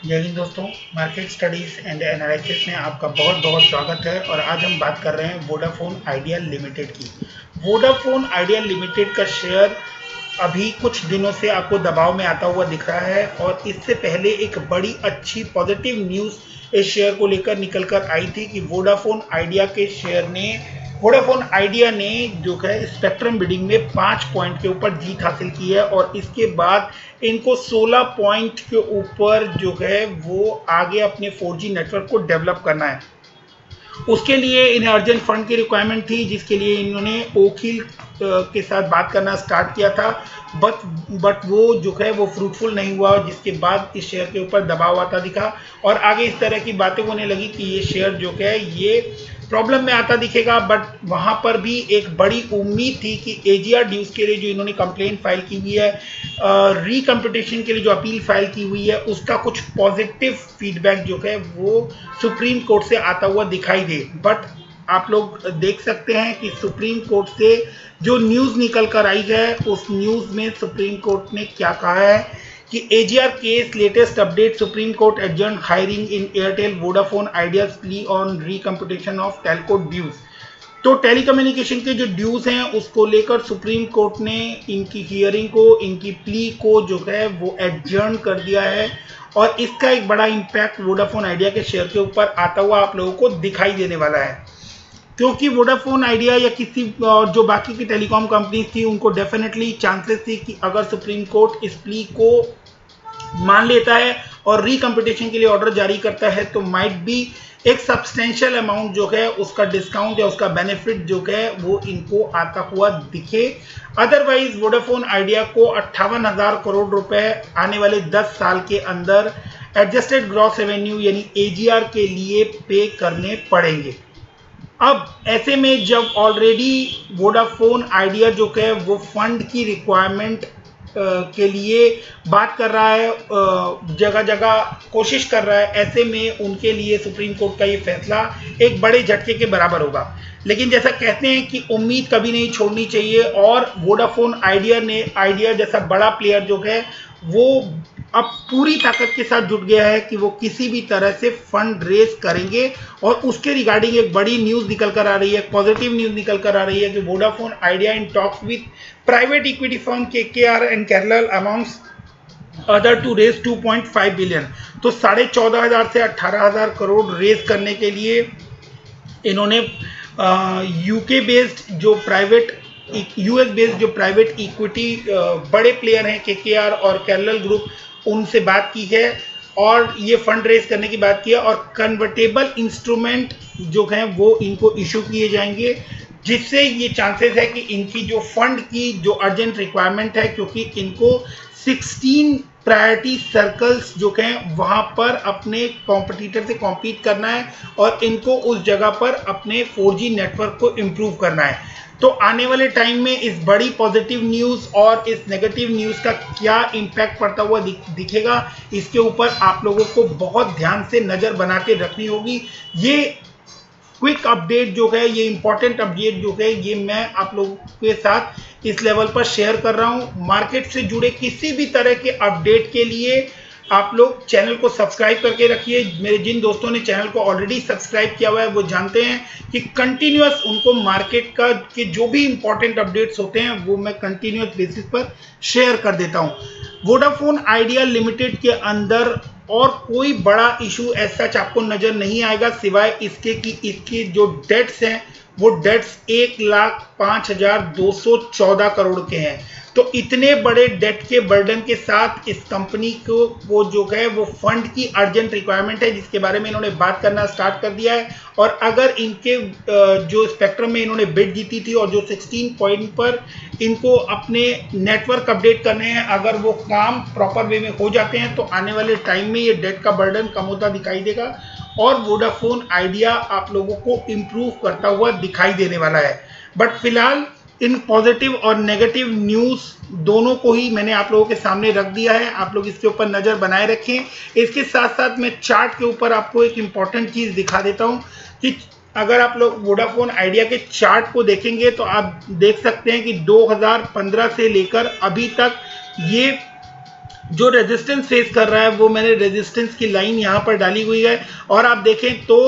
जय हिंद दोस्तों, market studies and analysis में आपका बहुत बहुत स्वागत है। और आज हम बात कर रहे हैं वोडाफोन आइडिया लिमिटेड की। वोडाफोन आइडिया लिमिटेड का शेयर अभी कुछ दिनों से आपको दबाव में आता हुआ दिख रहा है और इससे पहले एक बड़ी अच्छी पॉजिटिव न्यूज़ इस शेयर को लेकर निकल कर आई थी कि वोडाफोन आइडिया ने जो है स्पेक्ट्रम बिडिंग में 5 पॉइंट के ऊपर जीत हासिल की है और इसके बाद इनको 16 पॉइंट के ऊपर जो है वो आगे अपने 4G नेटवर्क को डेवलप करना है। उसके लिए इन्हें अर्जेंट फंड की रिक्वायरमेंट थी, जिसके लिए इन्होंने ओखिल के साथ बात करना स्टार्ट किया था। बट वो जो है वो फ्रूटफुल नहीं हुआ, जिसके बाद इस शेयर के ऊपर दबाव आता दिखा और आगे इस तरह की बातें होने लगी कि ये शेयर जो है ये प्रॉब्लम में आता दिखेगा। बट वहाँ पर भी एक बड़ी उम्मीद थी कि AGR ड्यूज के लिए जो इन्होंने कंप्लेंट फाइल की हुई है, रिकम्पिटिशन के लिए जो अपील फाइल की हुई है, उसका कुछ पॉजिटिव फीडबैक जो है वो सुप्रीम कोर्ट से आता हुआ दिखाई दे। बट आप लोग देख सकते हैं कि सुप्रीम कोर्ट से जो न्यूज़ निकल कर आई है, उस न्यूज़ में सुप्रीम कोर्ट ने क्या कहा है कि AGR case latest update, Supreme Court adjourn hearing in Airtel Vodafone Idea's plea on recomputation of telco dues. तो टेलीकम्युनिकेशन के जो ड्यूज हैं उसको लेकर सुप्रीम कोर्ट ने इनकी हियरिंग को, इनकी प्ली को जो है वो एडजर्न कर दिया है और इसका एक बड़ा इम्पैक्ट वोडाफोन आइडिया के शेयर के ऊपर आता हुआ आप लोगों को दिखाई देने वाला है। क्योंकि वोडाफोन आइडिया या किसी और जो बाकी की टेलीकॉम कंपनीज थी, उनको डेफिनेटली चांसेस थी कि अगर सुप्रीम कोर्ट इस प्ली को मान लेता है और रिकम्पिटिशन के लिए ऑर्डर जारी करता है तो माइट बी एक सब्सटेंशियल अमाउंट जो है उसका डिस्काउंट या उसका बेनिफिट जो है वो इनको आता हुआ दिखे। अदरवाइज वोडाफोन आइडिया को 58,000 करोड़ रुपए आने वाले 10 साल के अंदर एडजस्टेड ग्रॉस रेवेन्यू यानी AGR के लिए पे करने पड़ेंगे। अब ऐसे में जब ऑलरेडी वोडाफोन आइडिया जो है वो फंड की रिक्वायरमेंट के लिए बात कर रहा है, जगह जगह कोशिश कर रहा है, ऐसे में उनके लिए सुप्रीम कोर्ट का ये फैसला एक बड़े झटके के बराबर होगा। लेकिन जैसा कहते हैं कि उम्मीद कभी नहीं छोड़नी चाहिए और वोडाफोन आइडिया जैसा बड़ा प्लेयर जो है वो अब पूरी ताकत के साथ जुट गया है कि वो किसी भी तरह से फंड रेज करेंगे और उसके रिगार्डिंग एक बड़ी न्यूज़ निकल कर आ रही है, पॉजिटिव न्यूज़ निकल कर आ रही है कि Vodafone Idea in talks with private equity firm KKR and Carlyle amounts other to raise 2.5 billion. तो 14,500 से 18,000 करोड़ रेज करने के लिए इन्होंने UK बेस्ड जो प्राइवेट US बेस्ड जो प्राइवेट इक्विटी बड़े प्लेयर हैं KKR और कैरल ग्रुप, उनसे बात की है और ये फंड रेज करने की बात की है और कन्वर्टेबल इंस्ट्रूमेंट जो हैं वो इनको इशू किए जाएंगे, जिससे ये चांसेस है कि इनकी जो फंड की जो अर्जेंट रिक्वायरमेंट है, क्योंकि इनको 16 प्रायोरिटी सर्कल्स जो हैं वहाँ पर अपने कॉम्पिटिटर से कॉम्पीट करना है और इनको उस जगह पर अपने 4G नेटवर्क को इम्प्रूव करना है। तो आने वाले टाइम में इस बड़ी पॉजिटिव न्यूज़ और इस नेगेटिव न्यूज़ का क्या इम्पैक्ट पड़ता हुआ दिखेगा, इसके ऊपर आप लोगों को बहुत ध्यान से नज़र बना के रखनी होगी। ये क्विक अपडेट जो है, ये इंपॉर्टेंट अपडेट जो है, ये मैं आप लोगों के साथ इस लेवल पर शेयर कर रहा हूँ। मार्केट से जुड़े किसी भी तरह के अपडेट के लिए आप लोग चैनल को सब्सक्राइब करके रखिए। मेरे जिन दोस्तों ने चैनल को ऑलरेडी सब्सक्राइब किया हुआ है वो जानते हैं कि कंटिन्यूअस उनको मार्केट का के जो भी इंपॉर्टेंट अपडेट्स होते हैं वो मैं कंटिन्यूअस बेसिस पर शेयर कर देता हूं। वोडाफोन आइडिया लिमिटेड के अंदर और कोई बड़ा इशू ऐसा आपको नजर नहीं आएगा, सिवाय इसके कि इसके जो डेट्स हैं वो डेट्स 1,05,214 करोड़ के हैं। तो इतने बड़े डेट के बर्डन के साथ इस कंपनी को वो जो है वो फंड की अर्जेंट रिक्वायरमेंट है, जिसके बारे में इन्होंने बात करना स्टार्ट कर दिया है। और अगर इनके जो स्पेक्ट्रम में इन्होंने बिड जीती थी और जो 16 पॉइंट पर इनको अपने नेटवर्क अपडेट करने हैं, अगर वो काम प्रॉपर वे में हो जाते हैं तो आने वाले टाइम में ये डेट का बर्डन कम होता दिखाई देगा और वोडाफोन आइडिया आप लोगों को इम्प्रूव करता हुआ दिखाई देने वाला है। बट फिलहाल इन पॉजिटिव और नेगेटिव न्यूज़ दोनों को ही मैंने आप लोगों के सामने रख दिया है, आप लोग इसके ऊपर नज़र बनाए रखें। इसके साथ साथ मैं चार्ट के ऊपर आपको एक इम्पॉर्टेंट चीज़ दिखा देता हूं कि अगर आप लोग वोडाफोन आइडिया के चार्ट को देखेंगे तो आप देख सकते हैं कि 2015 से लेकर अभी तक ये जो रेजिस्टेंस फेस कर रहा है वो मैंने रेजिस्टेंस की लाइन यहाँ पर डाली हुई है और आप देखें तो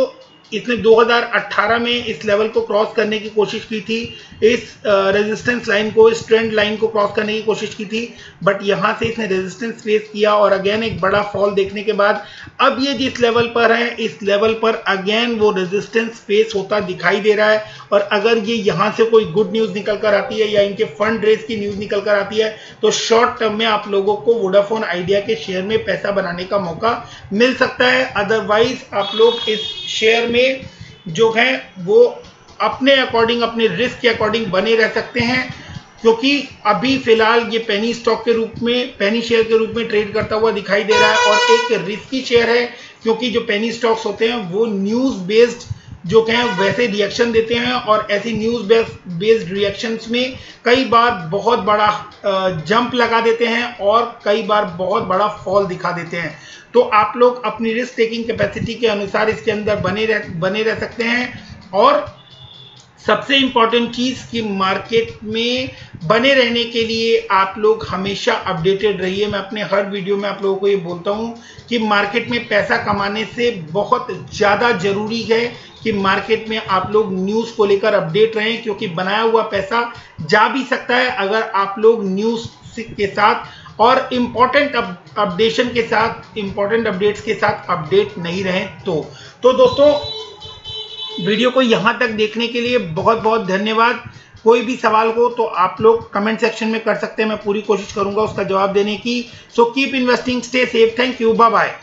इसने 2018 में इस लेवल को क्रॉस करने की कोशिश की थी, इस रेजिस्टेंस लाइन को, इस ट्रेंड लाइन को क्रॉस करने की कोशिश की थी, बट यहाँ से इसने रेजिस्टेंस फेस किया और अगेन एक बड़ा फॉल देखने के बाद अब ये जिस लेवल पर है इस लेवल पर अगेन वो रेजिस्टेंस फेस होता दिखाई दे रहा है। और अगर ये यहाँ से कोई गुड न्यूज़ निकल कर आती है या इनके फंड रेज की न्यूज़ निकल कर आती है तो शॉर्ट टर्म में आप लोगों को वोडाफोन आइडिया के शेयर में पैसा बनाने का मौका मिल सकता है। अदरवाइज आप लोग इस शेयर में जो है वो अपने अकॉर्डिंग, अपने रिस्क के अकॉर्डिंग बने रह सकते हैं, क्योंकि अभी फिलहाल ये पेनी स्टॉक के रूप में, पेनी शेयर के रूप में ट्रेड करता हुआ दिखाई दे रहा है और एक रिस्की शेयर है, क्योंकि जो पेनी स्टॉक्स होते हैं वो न्यूज़ बेस्ड जो हैं वैसे रिएक्शन देते हैं और ऐसी न्यूज़ बेस्ड रिएक्शंस में कई बार बहुत बड़ा जंप लगा देते हैं और कई बार बहुत बड़ा फॉल दिखा देते हैं। तो आप लोग अपनी रिस्क टेकिंग कैपेसिटी के अनुसार इसके अंदर बने रह सकते हैं। और सबसे इम्पॉर्टेंट चीज़ कि मार्केट में बने रहने के लिए आप लोग हमेशा अपडेटेड रहिए। मैं अपने हर वीडियो में आप लोगों को ये बोलता हूँ कि मार्केट में पैसा कमाने से बहुत ज़्यादा ज़रूरी है कि मार्केट में आप लोग न्यूज़ को लेकर अपडेट रहें, क्योंकि बनाया हुआ पैसा जा भी सकता है अगर आप लोग न्यूज़ के साथ और इम्पॉर्टेंट अपडेशन के साथ, इम्पॉर्टेंट अपडेट्स के साथ अपडेट नहीं रहें। तो दोस्तों वीडियो को यहाँ तक देखने के लिए बहुत बहुत धन्यवाद। कोई भी सवाल हो तो आप लोग कमेंट सेक्शन में कर सकते हैं, मैं पूरी कोशिश करूंगा उसका जवाब देने की। So keep investing, stay safe, thank you, bye bye.